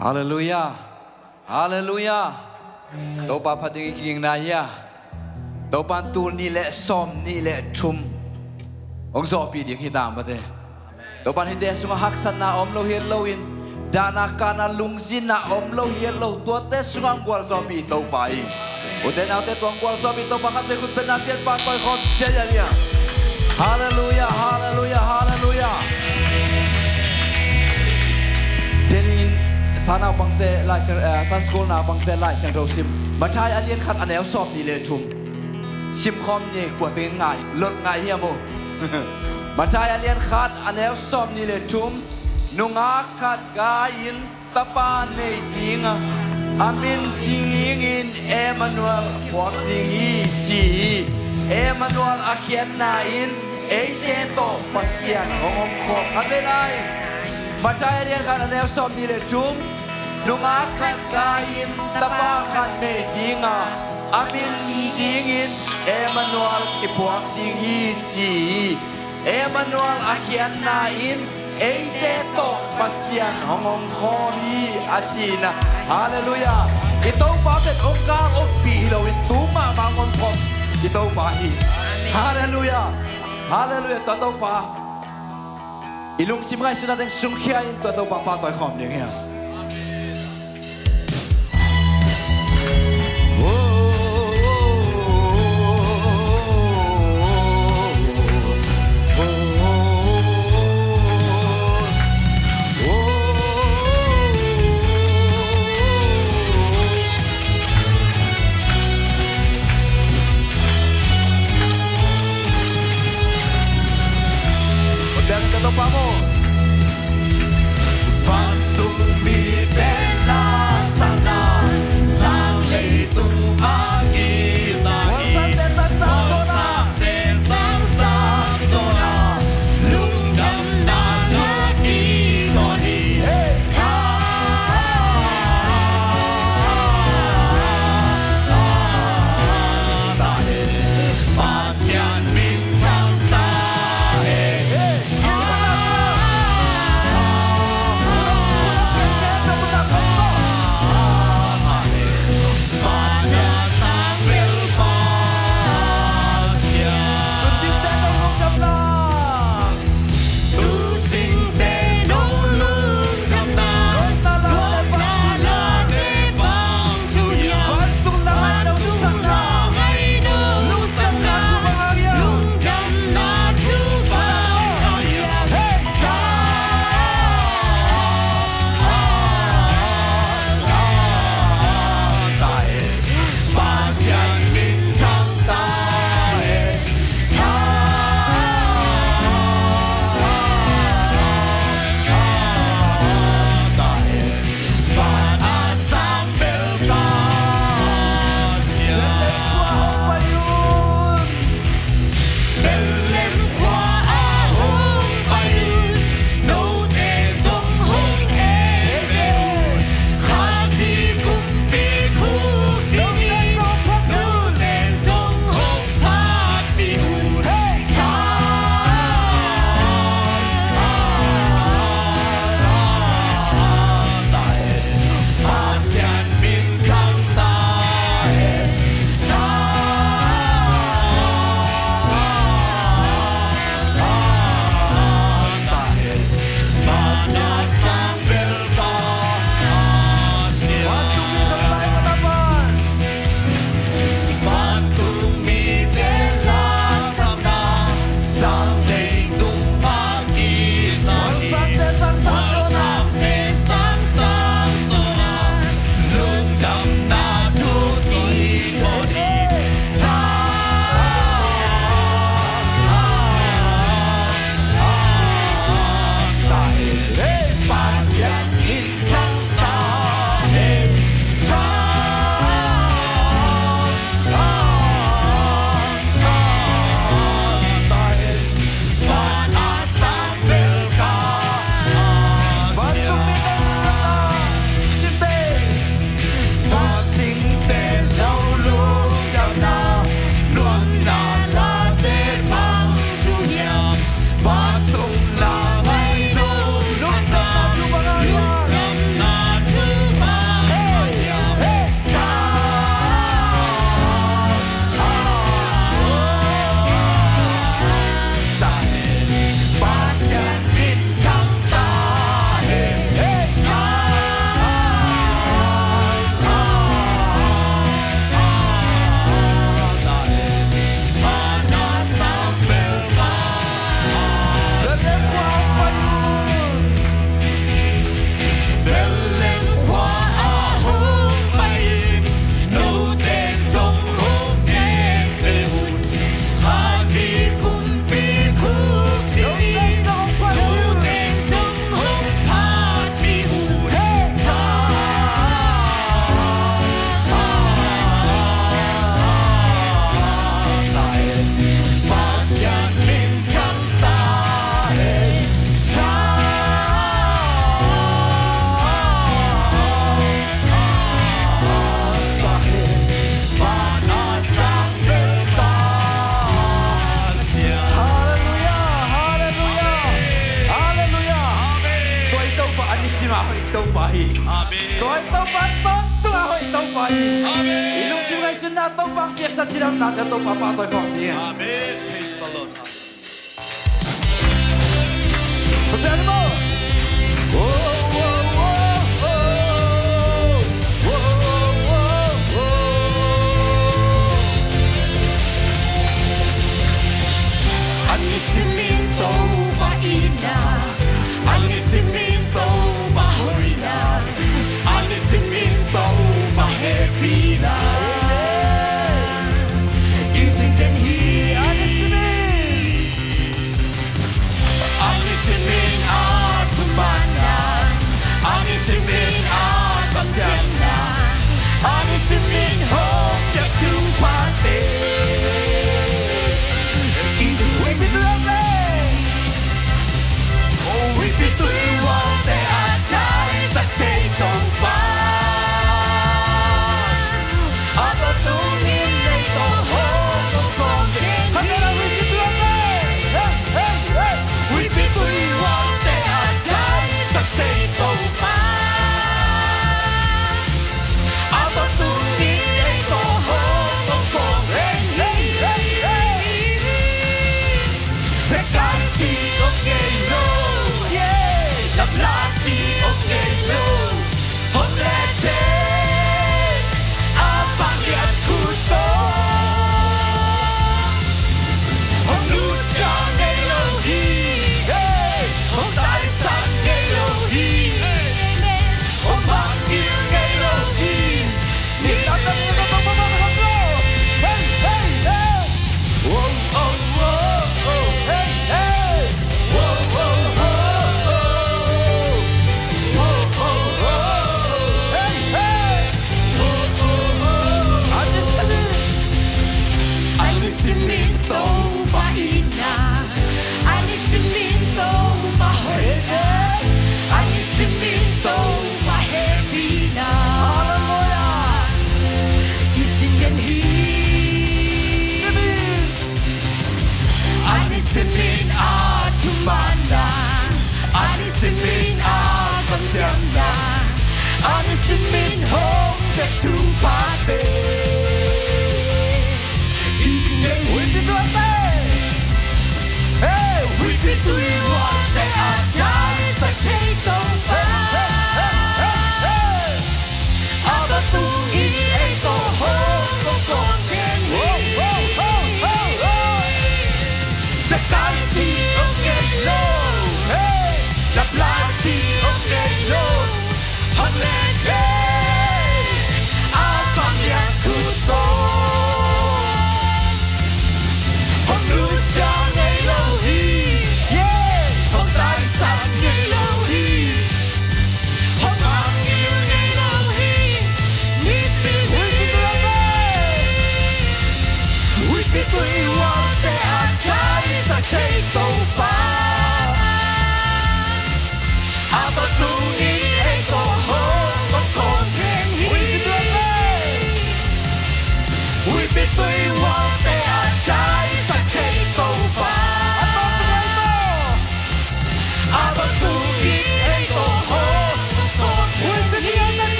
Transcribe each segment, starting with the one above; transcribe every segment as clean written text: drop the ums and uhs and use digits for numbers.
ฮาเลลูยาฮาเลลูยาตัวปาพัดกิงนายาตัวปันตูนี่แหละซ้อมนี่แหละชุมองศปีดิ่งฮิตามมาเดตัวปันฮิเดสุงหักสันนาอมโลเฮลโลอินดานาคานาลุงซินนาอมโลเฮลโลตัวเตสุงกวลซอปีตัวไปอุเทนเอาเตตัวกวลซอปีตัวปังคับเบกุเป็นนาเปียนปาตัวคนเสียเนี่ยฮาเลลูยาฮาเลลูยาฮาเลลูยาเดนินสานาบังเตไลเซนสันสกูลนาบังเตไลเซนโรซิมบัตรายอเลียนขัดอันแนวสอบนี่เลยชุมชิมคอมนี่กว่าเตียนง่ายลดง่ายเฮียโมบัตรายอเลียนขัดอันแนวสอบนี่เลยชุมนุงอาขัดกายินตะปาในทิงอามินทิงอินเอมานูเอลพวกทิงอีจีเอมานูเอลอาเขียนนาอินเอเตโตปัสยันองค์ของอันเดนัยบัตรายอเลียนขัดอันแนวสอบนี่เลยชุมนุงอาขัดกายินตะปาขัดในทิงอามินทิงอินเอมานูเอลกิพวกทิงอีจีเอมานูเอลอาเขียนนาอินเอเดโตปัสยันขององค์ขอนีอาจีนะฮาเลลูยาอิโตปาเป็นองค์การองค์ปีเราอิตูมามางอนพบอิโตปาฮีฮาเลลูยาฮาเลลูยาตัวโตปาอิลุงซิมไงสุนัขเองสุงเขียนตัวโตปาปาต่อยคอมเนี่ยVamos Panisima hoi tau pahi. Amen. Toi tau paton tua hoi tau pahi. Amen. Ilung sungai sunda tau pak biasa siram nada tau papa toi kong ni. Amen. Praise the Lord. Prepare mo. Oh oh oh oh. Oh oh oh. Anisimento baina, anisimento bahoina, anisimento bahepina. Using den hi anisimin atumana, anisimin atamjana, anisimin hokya tumpate. Anisimin home get to party. Easy name we be doing hey, we be doing what they are done. So take over. Aba tu I ego home go conten Security okay low. Hey, la plati okay low. Take over.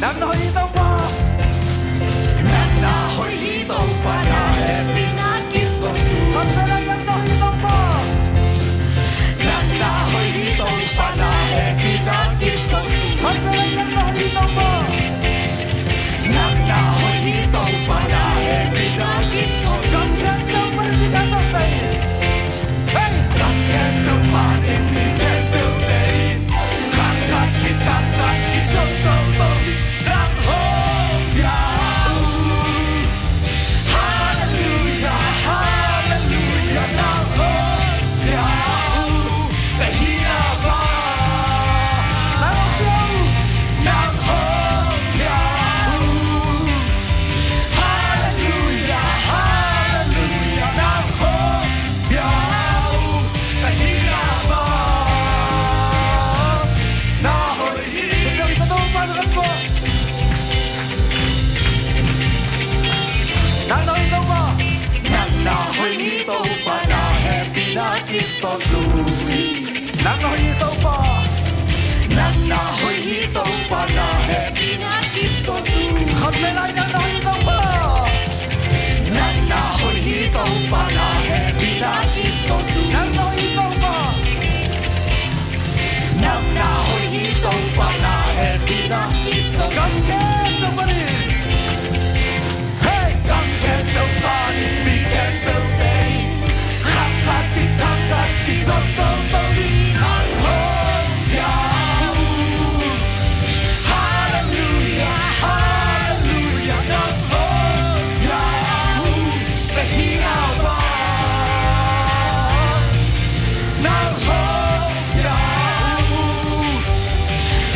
Nam nói đâu mà Nam na hoi hi đâu pa na happy na kim go tu Nam na nói đâu mà Nam na hoi hi nang na hoi tau pa nang na hoi hi tau pa na he Pina kito tu khát mê lai nang na hoi tau pa nang na hoi hi tau pa na he Pina kito tu nang na hoi tau pa nang na hoi hi tau pa na he Pina kito Come get the money. Hey, come get the money. We get the day. Hakati, hakati, so so so. Hallelujah, hallelujah, hallelujah. The healer one. Now,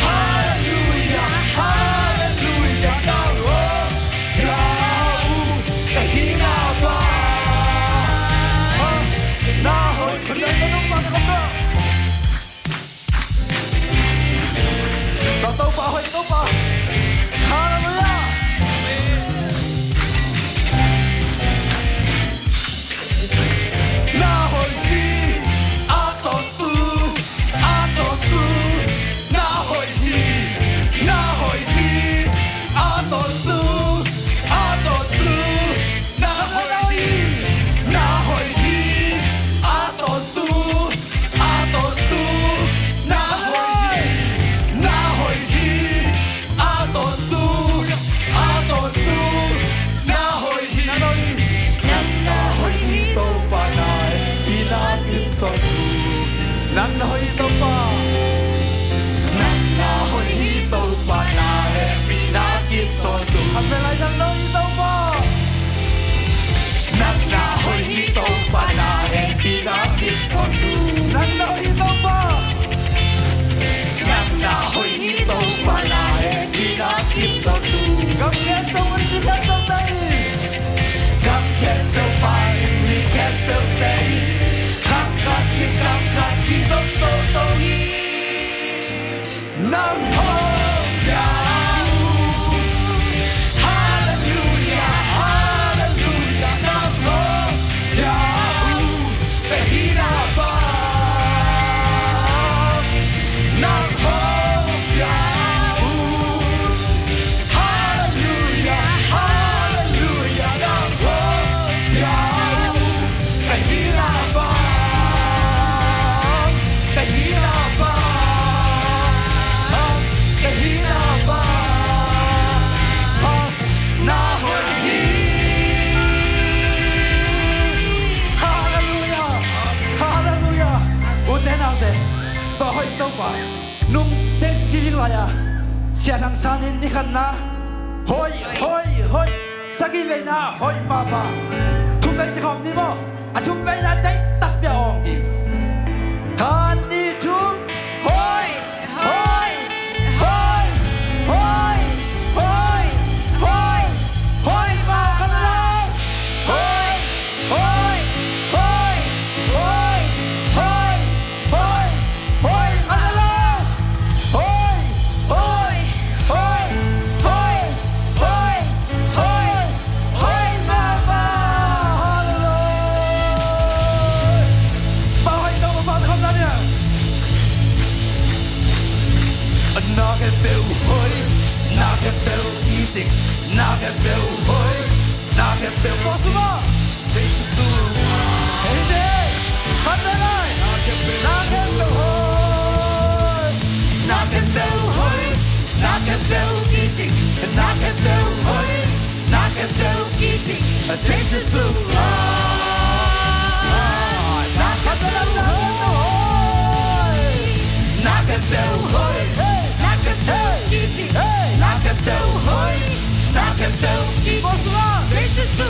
hallelujah, hallelujah, now, the healer one. Now, con dây nó đúng mà không được. Tao tao phải tao phải. Hallelujah. Na hồi đi, a tổ tu, na hồi đi, a tổ tu, na hồi đi, a tổ tu, na hồi đi, na hồi đi, a tổ tu, na hồi đi. Nang na hoi hi Tàu pa nai pina kip to nang na hoi tàu pa nang na hoi hi tàu pa na he pina kip to tu ame lai nang na hoi tàu pa nang na hoi hi tàu pa na he pina kip to tu nang na hoi tàu pa nang na hoi hi tàu pa na he pina kip to tu kam ke to man ki ka to dai Come get the fire, we get the day. Come cut, so so so he. Nang ho ya. Hallelujah, hallelujah, nang ho ya. The healer ba. Nang ho ya. Hallelujah, hallelujah, nang ho ya. The healer ba. The healer ba. The healer ba. Na hoi hi. Hallelujah, hallelujah. Uten ate. To hoi to pa. Nung Thanksgiving laya. Siya nang sanin ni kan na. Hoi, hoi, hoi. Sagi ve na hoi papa. Tum ve ti kom ni mo. A tum ve na dai tak bia ong ni. Kan ni tum. Hoi, hoi, hoi, hoi, hoi, hoi, hoi ma kan na. Hoi, hoi, hoi, hoi, hoi, hoi, hoi kan na. Hoi, hoi, hoi, hoi, hoi, hoi, hoi ma ba. Hallelujah. Ba hoi đâu mà không ra nè. Naget bel hoi, naget bel eating, naget bel hoi, naget bel bosma. Jesus tu. Hey day, kandelai. Naget bel hoi, naget bel hoi, naget bel eating, naget bel hoi, naget bel eating. Jesus tu. Naget bel hoi, naget bel hoi. Naget bel eating, naget bel hoi, naget bel eating. Bosma, Jesus tu.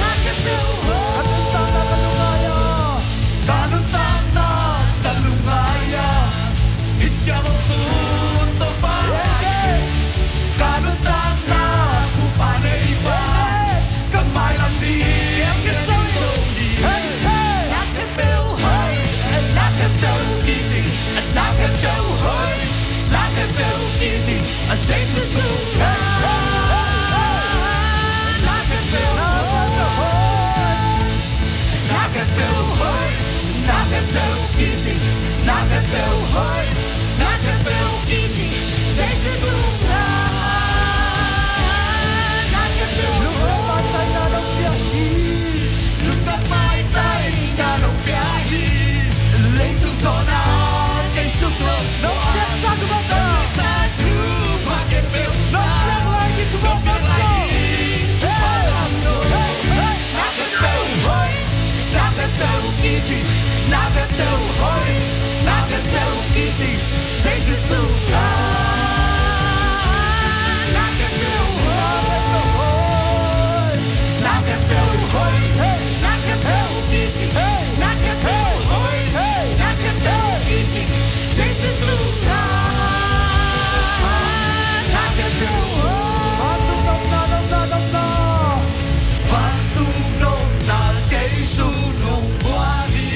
Naget bel hoi. Kanun tana talungaya, ijamo tu to pa. Kanun tana kupane iba. hi lên tung gió na cây sung nông Nông hoa tiếc xa của bác ta. xa chú mà kẹt bèo Nông xa tiếc lại như của bác biết ta. lại hi chúng ta làm rồi na kẹt bèo hoi na kẹt bèo kỳ chi na kẹt bèo hoi na kẹt bèo kỳ chi sẽ sự sung na kẹt bèo hoi na kẹt bèo hoi na kẹt bèo kỳ chi na kẹt bèo hoi na kẹt bèo kỳ chi sẽ sự sung na kẹt bèo hoi Phát tung nông na, nông na, nông na. Phát tung nông na cây su nông hoa đi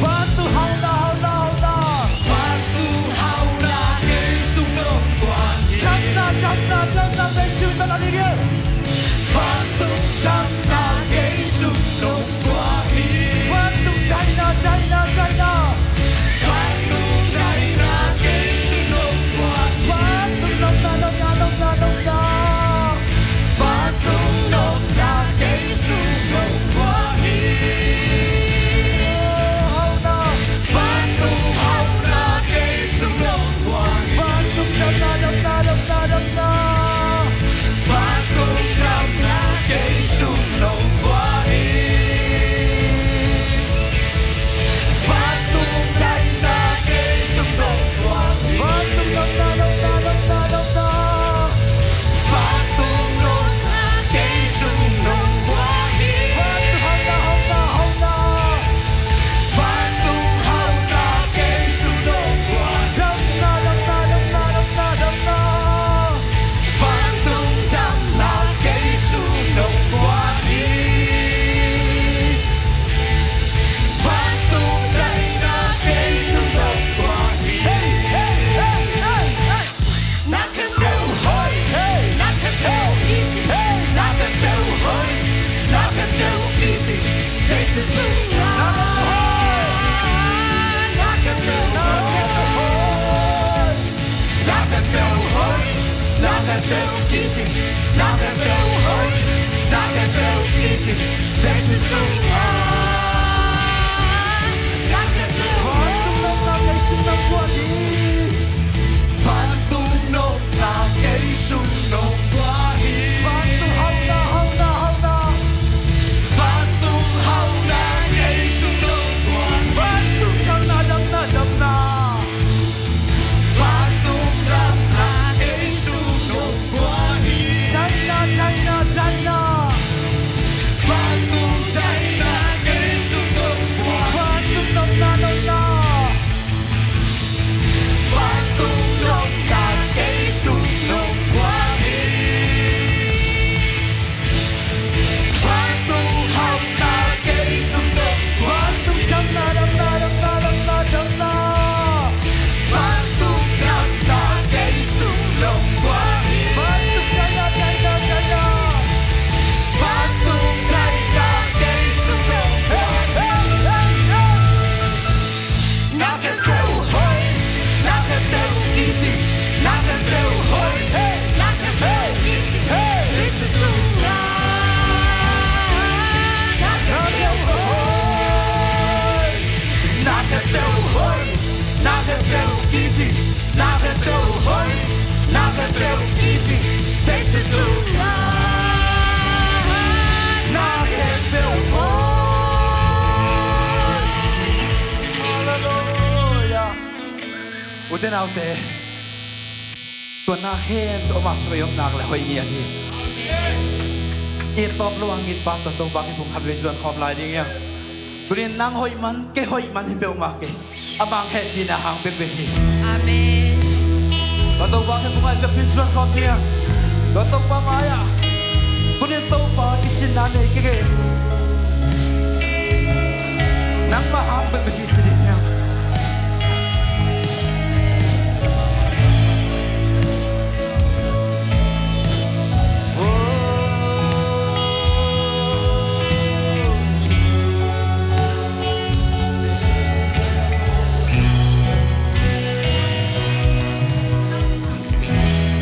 Phát tung hậu na, hậu na, hậu na. Phát tung hậu na cây su nông hoa đi Trăm na, cây su ta là đi kia. Phát tung trăm na cây su nông hoa đi Phát tung trái na, trái na, trái na. Phát tung trái na cây su nông hoa đi Phát tung nông na, nông na, nông na, nông na. Phát tung nông na cây su nông hoa đi Hậu na. Phát tung hậu na cây su nông hoa đi Phát tung nông na, nông na, nông na, nông na. Phát tung trăm na cây su nông hoa đi Phát tung trái na cây su nông hoa đi Phát tung nông na, nông na, nông na, nông na. Phát tung nông na cây su nông hoa đi Phát tung hậu na, hậu na, hậu na. Phát tung hậu na cây su nông hoa đi Trăm na, nông na, nông na, nông na, nông na. Phát tung trăm na cây su nông hoa đi Phát tung trái na cây su nông hoa đi Na kẹt bèo hoi na kẹt bèo kỳ chi na kẹt bèo hoi na kẹt bèo kỳ chi sẽ sự sung na kẹt bèo hoi na kẹt bèo hoi na kẹt bèo kỳ chi na kẹt bèo hoi na kẹt bèo kỳ chi sẽ sự sung na kẹt bèo Phát tung nông na, cây su nông hoa đi. Phát tung nông na cây su nông hoa hi Phát tung hậu na, hậu na, hậu na. Phát tung hậu na cây su nông hoa Phát tung nông na, nông na, nông na. Phát tung trăm na cây su nông hoa hi Trái na, trái na, trái na. Phát tung trái na cây su nông hoa Phát tung nông na, nông na. Phát tung nông na cây su nông hoa hi Phát tung hậu na cây su nông hoa Phát tung trăm na, nông na, nông na, nông na, trăm na. Phát tung trăm na cây su nông hoa hi Phát tung trái na, trái na, trái na. Phát tung trái na cây su nông hoa Na kẹt bèo hoi na kẹt bèo kỳ chi na kẹt bèo hoi na kẹt bèo kỳ chi sẽ sự sung na kẹt bèo hoi na kẹt bèo hoi na kẹt bèo kỳ chi na kẹt bèo hoi na kẹt bèo kỳ chi sẽ sự sung na kẹt bèo hoi Hallelujah. Uten autte. Tuan na hen o masuyom nak le hoi nia ni. I top luang in pa to ba ki pung khat ve suan khom lai ding ya. Tunin nang hoi man ke hoi man hi beu ma ke. Amang he ti na hang bek bek hi. Amen. Ka to ba ke pung ai ve pin suan khom nia. Ka to ba ma ya. Tunin to ba ki chin na ne ke ke. Nang ma hang bek bek hi ti ya.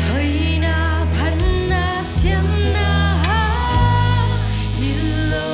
Hơi na pan na xiêm na ha, hillo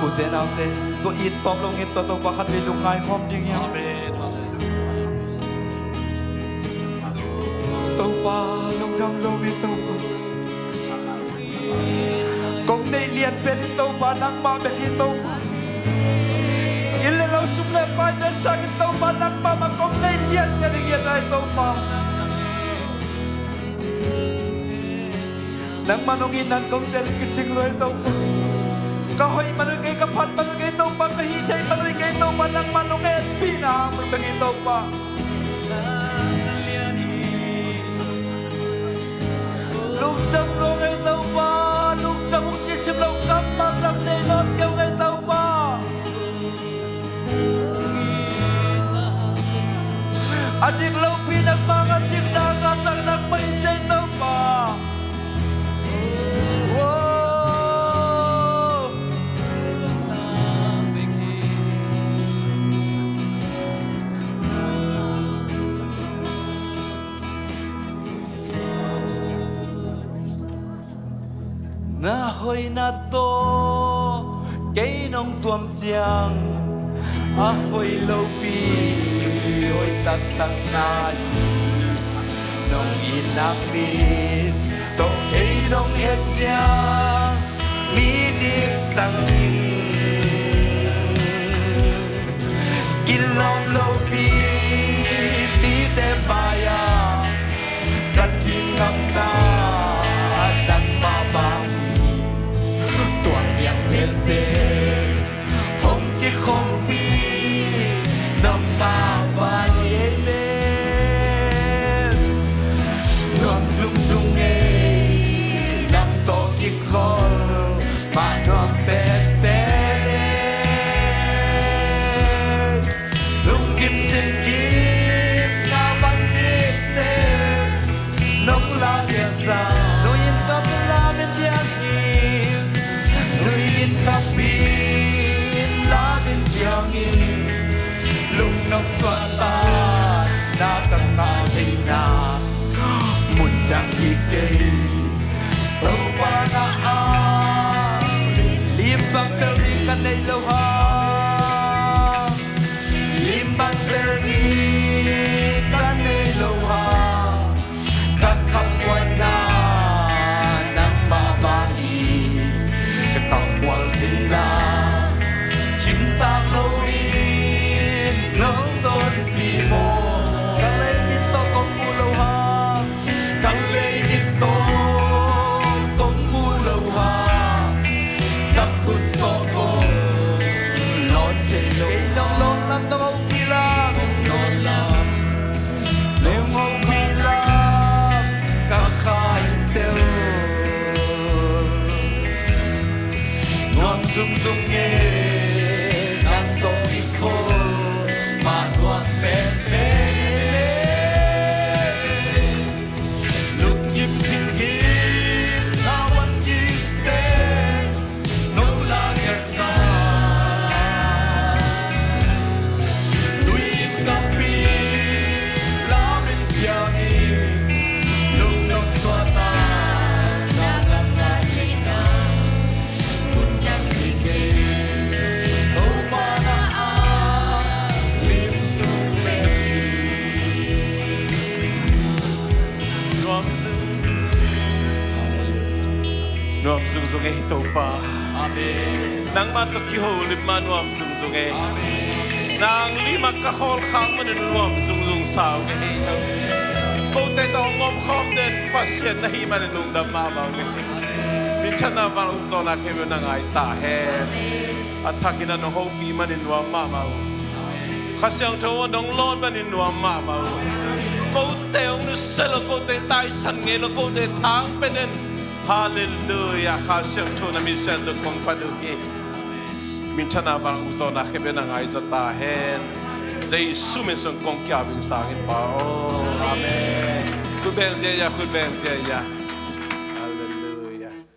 อุเทนเอาเตตัวอีตอบลงเงินตัวปะคัดเวลุงไงความจริงยังตัวปะลงดำลงเงินตัวปะกงในเลียนเป็นตัวปะนักมาเป็นที่ตัวปะอินเลเราสุขเลยไปเดินสักตัวปะนักมามากงในเลียนกันเรียนได้ตัวปะนักมานงอินนั้นกงเดินกิจสิงเลยตัวปะก็ให้มันไงกับพันมันไงตัวปะก็หิใช้มันไงตัวปะนักมันงเอ็นปีนามันไงตัวปะลูกจำลงไงตัวปะลูกจำมุกจิสิบเรากำมาดังในรถเกี่ยวไงตัวปะอาจิกเราพี่นักบางอาจิกนางาสังนักไม่ใช่ตัวปะna hoi na to cái nông tuom chiang a hoi lâu pi hoi tak tak nai nông in nam mi to cái nông et chiang mi dik tang in kin lom lâu pi pi te ba ya kan tin ngam na dan ba ba tuang yang bên bên hồng chiếc không bi nằm ta và nhẹ lên nằm rung rung nghe nằm to chiếc con mà nằm bên bên lên lúc kim xin kim na văn biết tên nông la địa sa nỗi yên tâm la bên tiếng Nuyin kapin labin jangin lung nong swata na kata sina mundang higay tau pa na limbang peri kanay loha limbang peri kanay loha kakapwan na ng babae Kapwal sila Cinta kawin Nonton primo Kalay dito kong pulaw ha Kalay dito kong pulaw ha Kakut ko kong Lote lo Kainong lolam na mong bilang Lolam Na mong bilang Kakaintel Nuam sung sung nghe nang to iko ma nuam pe pe lúc nhịp xin kim na wan nhịp te nong la ya sa lui kapi la men tiani lúc nong tua ta na kam na china Nuam sung sung e to pa. Amen. Nang matokiho lima nuam sung sung e. Nang lima kahol khang man nuam sung sung sao e. Ko te to ngom khom den pasien na hi man nung dam ma ba e. Min chana ba ung to na ke nang ai ta he. Athakina no ho pi man nuam ma ma. Khasyang tho dong lon man nuam ma ma. Ko te ong nu selo ko te tai san nge lo ko te thang penen. Hallelujah, khasyang to na minsan do kong paduki. Minsan na parang gusto na kebe na ngay sa tahen. Zay sumisong kong kiabing sa akin pa. Oh, amen. Kubeng jaya.